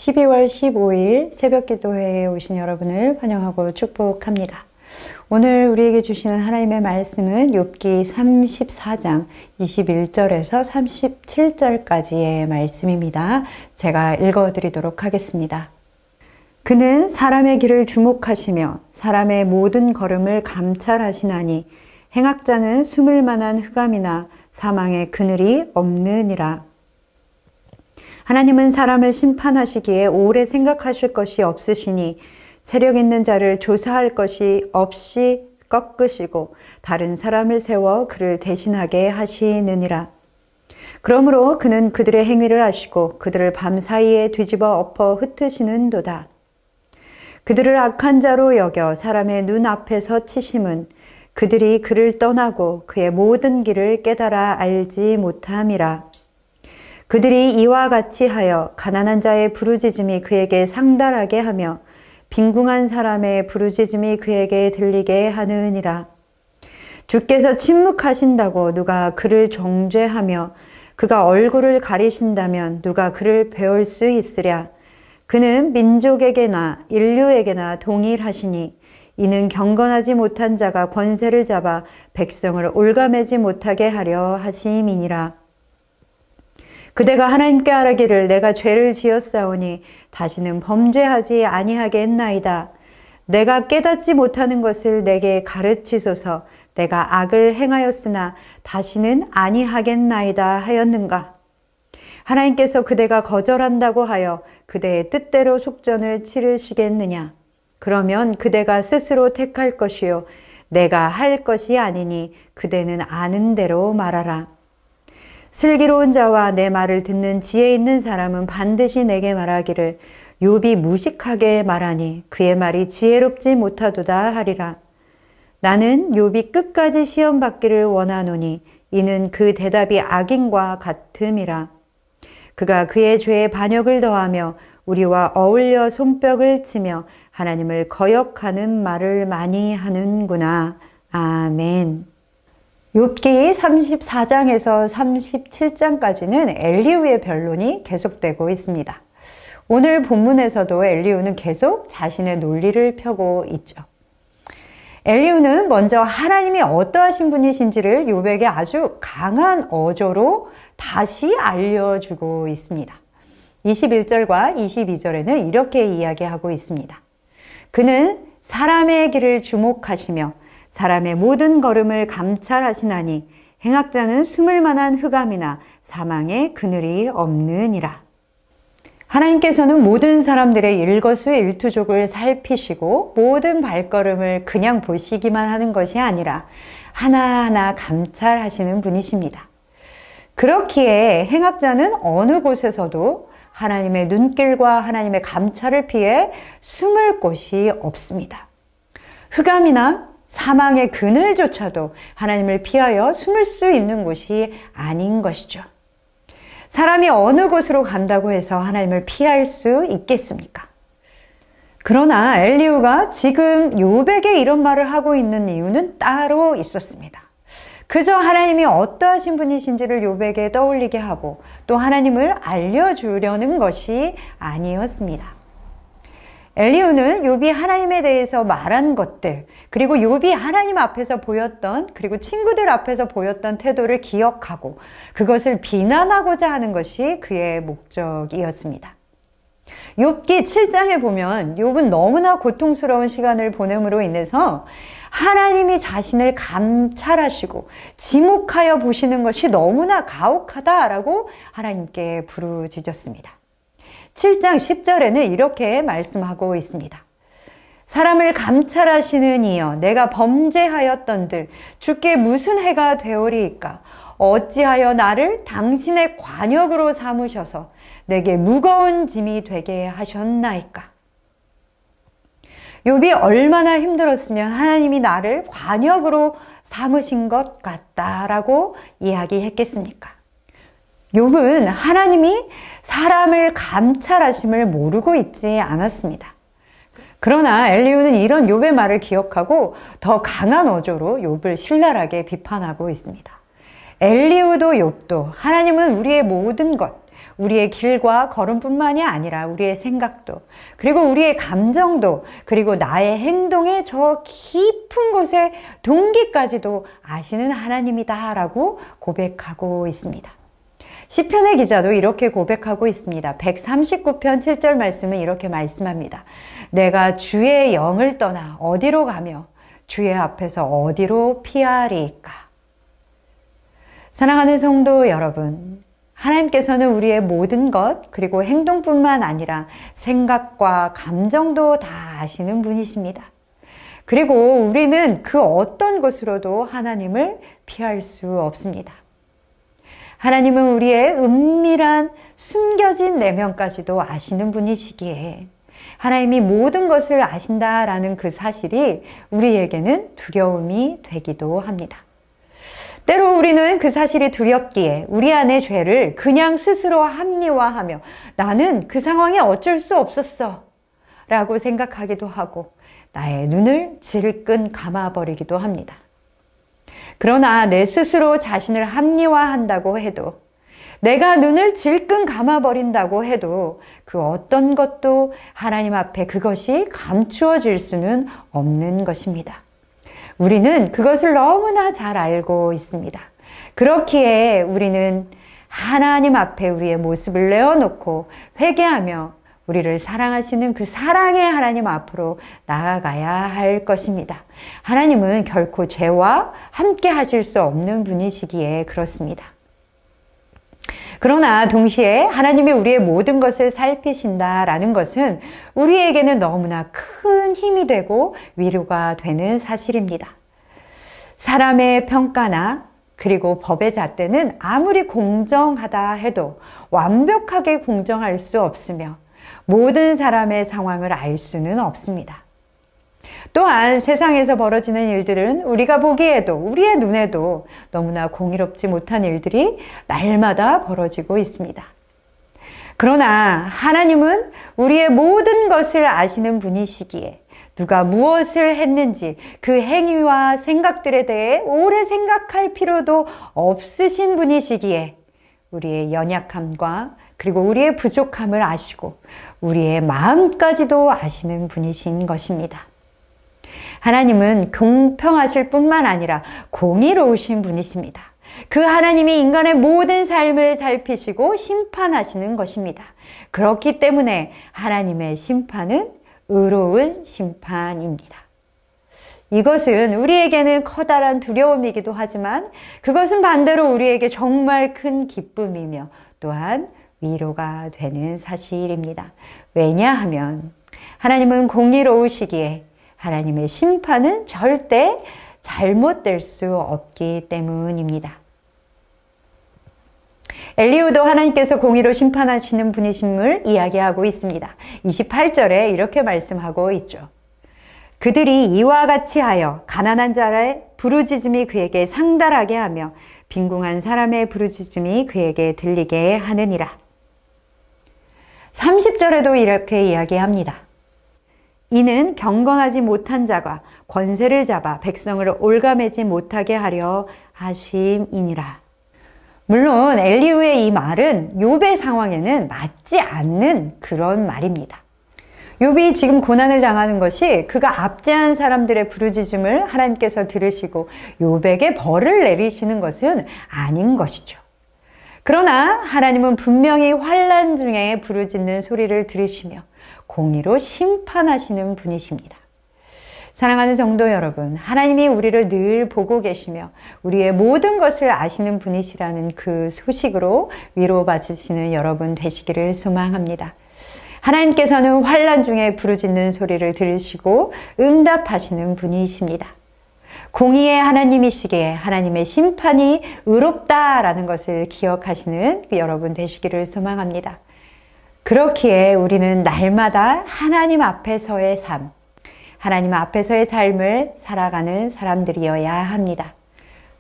12월 15일 새벽기도회에 오신 여러분을 환영하고 축복합니다. 오늘 우리에게 주시는 하나님의 말씀은 욥기 34장 21절에서 37절까지의 말씀입니다. 제가 읽어드리도록 하겠습니다. 그는 사람의 길을 주목하시며 사람의 모든 걸음을 감찰하시나니 행악자는 숨을 만한 흑암이나 사망의 그늘이 없느니라. 하나님은 사람을 심판하시기에 오래 생각하실 것이 없으시니 체력 있는 자를 조사할 것이 없이 꺾으시고 다른 사람을 세워 그를 대신하게 하시느니라. 그러므로 그는 그들의 행위를 아시고 그들을 밤사이에 뒤집어 엎어 흩으시는도다. 그들을 악한 자로 여겨 사람의 눈 앞에서 치심은 그들이 그를 떠나고 그의 모든 길을 깨달아 알지 못함이라. 그들이 이와 같이 하여 가난한 자의 부르짖음이 그에게 상달하게 하며 빈궁한 사람의 부르짖음이 그에게 들리게 하느니라. 주께서 침묵하신다고 누가 그를 정죄하며 그가 얼굴을 가리신다면 누가 그를 배울 수 있으랴. 그는 민족에게나 인류에게나 동일하시니 이는 경건하지 못한 자가 권세를 잡아 백성을 올가매지 못하게 하려 하심이니라. 그대가 하나님께 아뢰기를 내가 죄를 지었사오니 다시는 범죄하지 아니하겠나이다. 내가 깨닫지 못하는 것을 내게 가르치소서. 내가 악을 행하였으나 다시는 아니하겠나이다 하였는가. 하나님께서 그대가 거절한다고 하여 그대의 뜻대로 속전을 치르시겠느냐. 그러면 그대가 스스로 택할 것이요 내가 할 것이 아니니 그대는 아는 대로 말하라. 슬기로운 자와 내 말을 듣는 지혜 있는 사람은 반드시 내게 말하기를 욥이 무식하게 말하니 그의 말이 지혜롭지 못하도다 하리라. 나는 욥이 끝까지 시험 받기를 원하노니 이는 그 대답이 악인과 같음이라. 그가 그의 죄에 반역을 더하며 우리와 어울려 손뼉을 치며 하나님을 거역하는 말을 많이 하는구나. 아멘. 욥기 34장에서 37장까지는 엘리후의 변론이 계속되고 있습니다. 오늘 본문에서도 엘리후는 계속 자신의 논리를 펴고 있죠. 엘리후는 먼저 하나님이 어떠하신 분이신지를 욥에게 아주 강한 어조로 다시 알려주고 있습니다. 21절과 22절에는 이렇게 이야기하고 있습니다. 그는 사람의 길을 주목하시며 사람의 모든 걸음을 감찰하시나니 행악자는 숨을 만한 흑암이나 사망의 그늘이 없느니라. 하나님께서는 모든 사람들의 일거수일투족을 살피시고 모든 발걸음을 그냥 보시기만 하는 것이 아니라 하나하나 감찰하시는 분이십니다. 그렇기에 행악자는 어느 곳에서도 하나님의 눈길과 하나님의 감찰을 피해 숨을 곳이 없습니다. 흑암이나 사망의 그늘조차도 하나님을 피하여 숨을 수 있는 곳이 아닌 것이죠. 사람이 어느 곳으로 간다고 해서 하나님을 피할 수 있겠습니까? 그러나 엘리후가 지금 욥에게 이런 말을 하고 있는 이유는 따로 있었습니다. 그저 하나님이 어떠하신 분이신지를 욥에게 떠올리게 하고 또 하나님을 알려주려는 것이 아니었습니다. 엘리후는 욥이 하나님에 대해서 말한 것들, 그리고 욥이 하나님 앞에서 보였던, 그리고 친구들 앞에서 보였던 태도를 기억하고 그것을 비난하고자 하는 것이 그의 목적이었습니다. 욥기 7장에 보면 욥은 너무나 고통스러운 시간을 보냄으로 인해서 하나님이 자신을 감찰하시고 지목하여 보시는 것이 너무나 가혹하다라고 하나님께 부르짖었습니다. 7장 10절에는 이렇게 말씀하고 있습니다. 사람을 감찰하시는 이여 내가 범죄하였던들 주께 무슨 해가 되오리이까. 어찌하여 나를 당신의 관역으로 삼으셔서 내게 무거운 짐이 되게 하셨나이까. 욥이 얼마나 힘들었으면 하나님이 나를 관역으로 삼으신 것 같다라고 이야기했겠습니까? 욥은 하나님이 사람을 감찰하심을 모르고 있지 않았습니다. 그러나 엘리후는 이런 욥의 말을 기억하고 더 강한 어조로 욥을 신랄하게 비판하고 있습니다. 엘리후도 욥도 하나님은 우리의 모든 것, 우리의 길과 걸음뿐만이 아니라 우리의 생각도, 그리고 우리의 감정도, 그리고 나의 행동의 저 깊은 곳의 동기까지도 아시는 하나님이다라고 고백하고 있습니다. 시편의 기자도 이렇게 고백하고 있습니다. 139편 7절 말씀은 이렇게 말씀합니다. 내가 주의 영을 떠나 어디로 가며 주의 앞에서 어디로 피하리까? 사랑하는 성도 여러분, 하나님께서는 우리의 모든 것, 그리고 행동뿐만 아니라 생각과 감정도 다 아시는 분이십니다. 그리고 우리는 그 어떤 것으로도 하나님을 피할 수 없습니다. 하나님은 우리의 은밀한 숨겨진 내면까지도 아시는 분이시기에 하나님이 모든 것을 아신다라는 그 사실이 우리에게는 두려움이 되기도 합니다. 때로 우리는 그 사실이 두렵기에 우리 안의 죄를 그냥 스스로 합리화하며 나는 그 상황에 어쩔 수 없었어 라고 생각하기도 하고 나의 눈을 질끈 감아버리기도 합니다. 그러나 내 스스로 자신을 합리화한다고 해도, 내가 눈을 질끈 감아버린다고 해도 그 어떤 것도 하나님 앞에 그것이 감추어질 수는 없는 것입니다. 우리는 그것을 너무나 잘 알고 있습니다. 그렇기에 우리는 하나님 앞에 우리의 모습을 내어놓고 회개하며 우리를 사랑하시는 그 사랑의 하나님 앞으로 나아가야 할 것입니다. 하나님은 결코 죄와 함께 하실 수 없는 분이시기에 그렇습니다. 그러나 동시에 하나님이 우리의 모든 것을 살피신다라는 것은 우리에게는 너무나 큰 힘이 되고 위로가 되는 사실입니다. 사람의 평가나 그리고 법의 잣대는 아무리 공정하다 해도 완벽하게 공정할 수 없으며 모든 사람의 상황을 알 수는 없습니다. 또한 세상에서 벌어지는 일들은 우리가 보기에도 우리의 눈에도 너무나 공의롭지 못한 일들이 날마다 벌어지고 있습니다. 그러나 하나님은 우리의 모든 것을 아시는 분이시기에 누가 무엇을 했는지 그 행위와 생각들에 대해 오래 생각할 필요도 없으신 분이시기에 우리의 연약함과 그리고 우리의 부족함을 아시고 우리의 마음까지도 아시는 분이신 것입니다. 하나님은 공평하실 뿐만 아니라 공의로우신 분이십니다. 그 하나님이 인간의 모든 삶을 살피시고 심판하시는 것입니다. 그렇기 때문에 하나님의 심판은 의로운 심판입니다. 이것은 우리에게는 커다란 두려움이기도 하지만 그것은 반대로 우리에게 정말 큰 기쁨이며 또한 위로가 되는 사실입니다. 왜냐하면 하나님은 공의로우시기에 하나님의 심판은 절대 잘못될 수 없기 때문입니다. 엘리후도 하나님께서 공의로 심판하시는 분이심을 이야기하고 있습니다. 28절에 이렇게 말씀하고 있죠. 그들이 이와 같이 하여 가난한 자의 부르짖음이 그에게 상달하게 하며 빈궁한 사람의 부르짖음이 그에게 들리게 하느니라. 30절에도 이렇게 이야기합니다. 이는 경건하지 못한 자가 권세를 잡아 백성을 올가매지 못하게 하려 하심이니라. 물론 엘리후의 이 말은 욥의 상황에는 맞지 않는 그런 말입니다. 욥이 지금 고난을 당하는 것이 그가 압제한 사람들의 부르짖음을 하나님께서 들으시고 욥에게 벌을 내리시는 것은 아닌 것이죠. 그러나 하나님은 분명히 환난 중에 부르짖는 소리를 들으시며 공의로 심판하시는 분이십니다. 사랑하는 성도 여러분, 하나님이 우리를 늘 보고 계시며 우리의 모든 것을 아시는 분이시라는 그 소식으로 위로받으시는 여러분 되시기를 소망합니다. 하나님께서는 환난 중에 부르짖는 소리를 들으시고 응답하시는 분이십니다. 공의의 하나님이시기에 하나님의 심판이 의롭다라는 것을 기억하시는 여러분 되시기를 소망합니다. 그렇기에 우리는 날마다 하나님 앞에서의 삶, 하나님 앞에서의 삶을 살아가는 사람들이어야 합니다.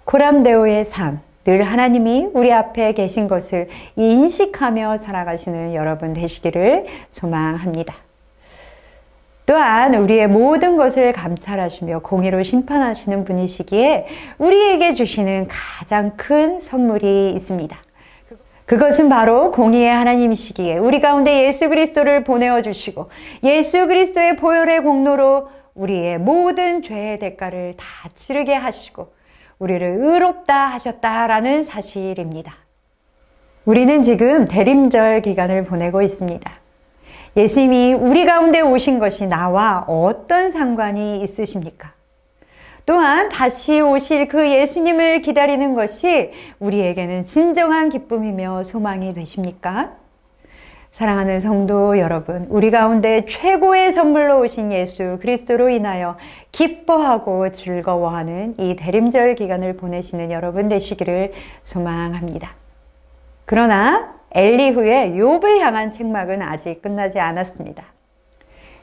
코람데오의 삶, 늘 하나님이 우리 앞에 계신 것을 인식하며 살아가시는 여러분 되시기를 소망합니다. 또한 우리의 모든 것을 감찰하시며 공의로 심판하시는 분이시기에 우리에게 주시는 가장 큰 선물이 있습니다. 그것은 바로 공의의 하나님이시기에 우리 가운데 예수 그리스도를 보내어 주시고 예수 그리스도의 보혈의 공로로 우리의 모든 죄의 대가를 다 치르게 하시고 우리를 의롭다 하셨다라는 사실입니다. 우리는 지금 대림절 기간을 보내고 있습니다. 예수님이 우리 가운데 오신 것이 나와 어떤 상관이 있으십니까? 또한 다시 오실 그 예수님을 기다리는 것이 우리에게는 진정한 기쁨이며 소망이 되십니까? 사랑하는 성도 여러분, 우리 가운데 최고의 선물로 오신 예수 그리스도로 인하여 기뻐하고 즐거워하는 이 대림절 기간을 보내시는 여러분 되시기를 소망합니다. 그러나 엘리후의 욥을 향한 책막은 아직 끝나지 않았습니다.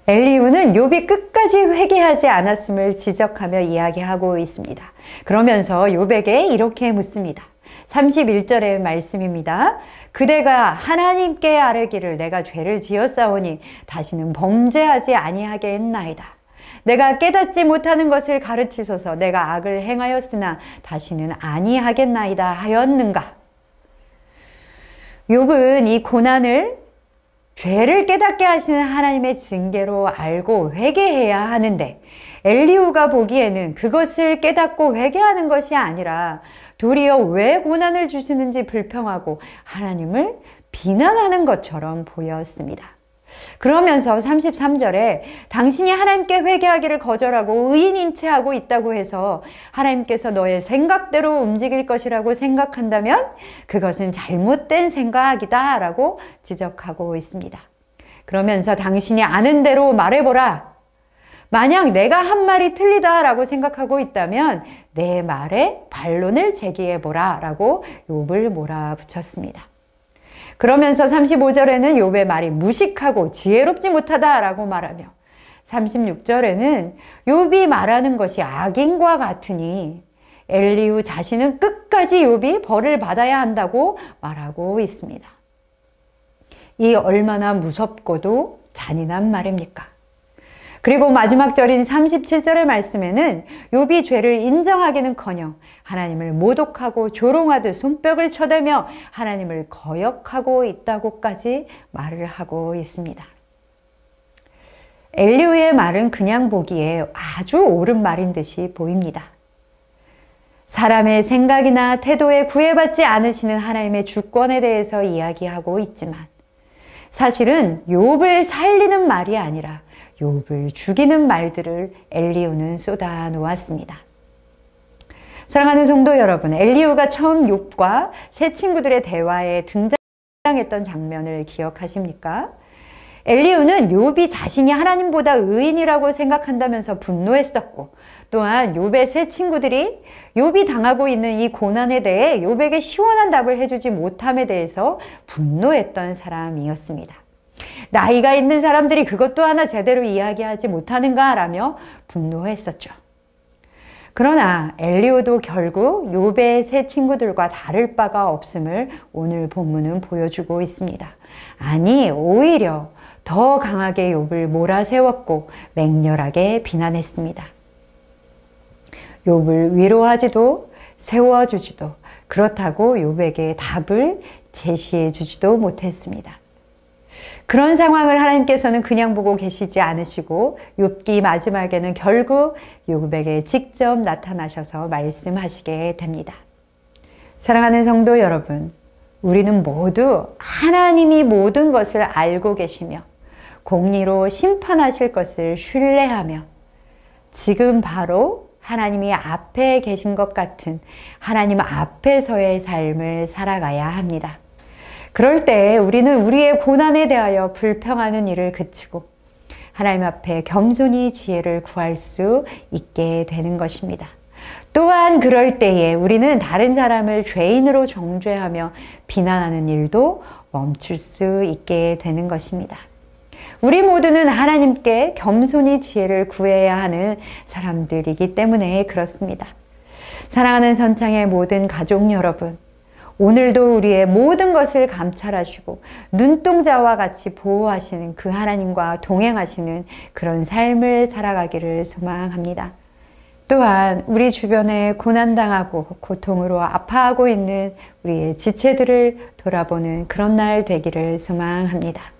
엘리후는 욥이 끝까지 회개하지 않았음을 지적하며 이야기하고 있습니다. 그러면서 욥에게 이렇게 묻습니다. 31절의 말씀입니다. 그대가 하나님께 아뢰기를 내가 죄를 지었사오니 다시는 범죄하지 아니하겠나이다. 내가 깨닫지 못하는 것을 가르치소서. 내가 악을 행하였으나 다시는 아니하겠나이다 하였는가. 욥은 이 고난을 죄를 깨닫게 하시는 하나님의 징계로 알고 회개해야 하는데 엘리후가 보기에는 그것을 깨닫고 회개하는 것이 아니라 도리어 왜 고난을 주시는지 불평하고 하나님을 비난하는 것처럼 보였습니다. 그러면서 33절에 당신이 하나님께 회개하기를 거절하고 의인인 채 하고 있다고 해서 하나님께서 너의 생각대로 움직일 것이라고 생각한다면 그것은 잘못된 생각이다 라고 지적하고 있습니다. 그러면서 당신이 아는 대로 말해보라. 만약 내가 한 말이 틀리다 라고 생각하고 있다면 내 말에 반론을 제기해보라 라고 욥을 몰아붙였습니다. 그러면서 35절에는 욥의 말이 무식하고 지혜롭지 못하다라고 말하며 36절에는 욥이 말하는 것이 악인과 같으니 엘리후 자신은 끝까지 욥이 벌을 받아야 한다고 말하고 있습니다. 이 얼마나 무섭고도 잔인한 말입니까? 그리고 마지막 절인 37절의 말씀에는 욥이 죄를 인정하기는커녕 하나님을 모독하고 조롱하듯 손뼉을 쳐대며 하나님을 거역하고 있다고까지 말을 하고 있습니다. 엘리후의 말은 그냥 보기에 아주 옳은 말인 듯이 보입니다. 사람의 생각이나 태도에 구애받지 않으시는 하나님의 주권에 대해서 이야기하고 있지만 사실은 욥을 살리는 말이 아니라 욥을 죽이는 말들을 엘리후는 쏟아 놓았습니다. 사랑하는 성도 여러분, 엘리후가 처음 욥과 세 친구들의 대화에 등장했던 장면을 기억하십니까? 엘리후는 욥이 자신이 하나님보다 의인이라고 생각한다면서 분노했었고 또한 욥의 세 친구들이 욥이 당하고 있는 이 고난에 대해 욥에게 시원한 답을 해주지 못함에 대해서 분노했던 사람이었습니다. 나이가 있는 사람들이 그것도 하나 제대로 이야기하지 못하는가 라며 분노했었죠. 그러나 엘리후도 결국 욥의 세 친구들과 다를 바가 없음을 오늘 본문은 보여주고 있습니다. 아니 오히려 더 강하게 욥을 몰아세웠고 맹렬하게 비난했습니다. 욥을 위로하지도 세워주지도 그렇다고 욥에게 답을 제시해 주지도 못했습니다. 그런 상황을 하나님께서는 그냥 보고 계시지 않으시고 욥기 마지막에는 결국 욥에게 직접 나타나셔서 말씀하시게 됩니다. 사랑하는 성도 여러분, 우리는 모두 하나님이 모든 것을 알고 계시며 공의로 심판하실 것을 신뢰하며 지금 바로 하나님이 앞에 계신 것 같은 하나님 앞에서의 삶을 살아가야 합니다. 그럴 때 우리는 우리의 고난에 대하여 불평하는 일을 그치고 하나님 앞에 겸손히 지혜를 구할 수 있게 되는 것입니다. 또한 그럴 때에 우리는 다른 사람을 죄인으로 정죄하며 비난하는 일도 멈출 수 있게 되는 것입니다. 우리 모두는 하나님께 겸손히 지혜를 구해야 하는 사람들이기 때문에 그렇습니다. 사랑하는 선창의 모든 가족 여러분, 오늘도 우리의 모든 것을 감찰하시고 눈동자와 같이 보호하시는 그 하나님과 동행하시는 그런 삶을 살아가기를 소망합니다. 또한 우리 주변에 고난당하고 고통으로 아파하고 있는 우리의 지체들을 돌아보는 그런 날 되기를 소망합니다.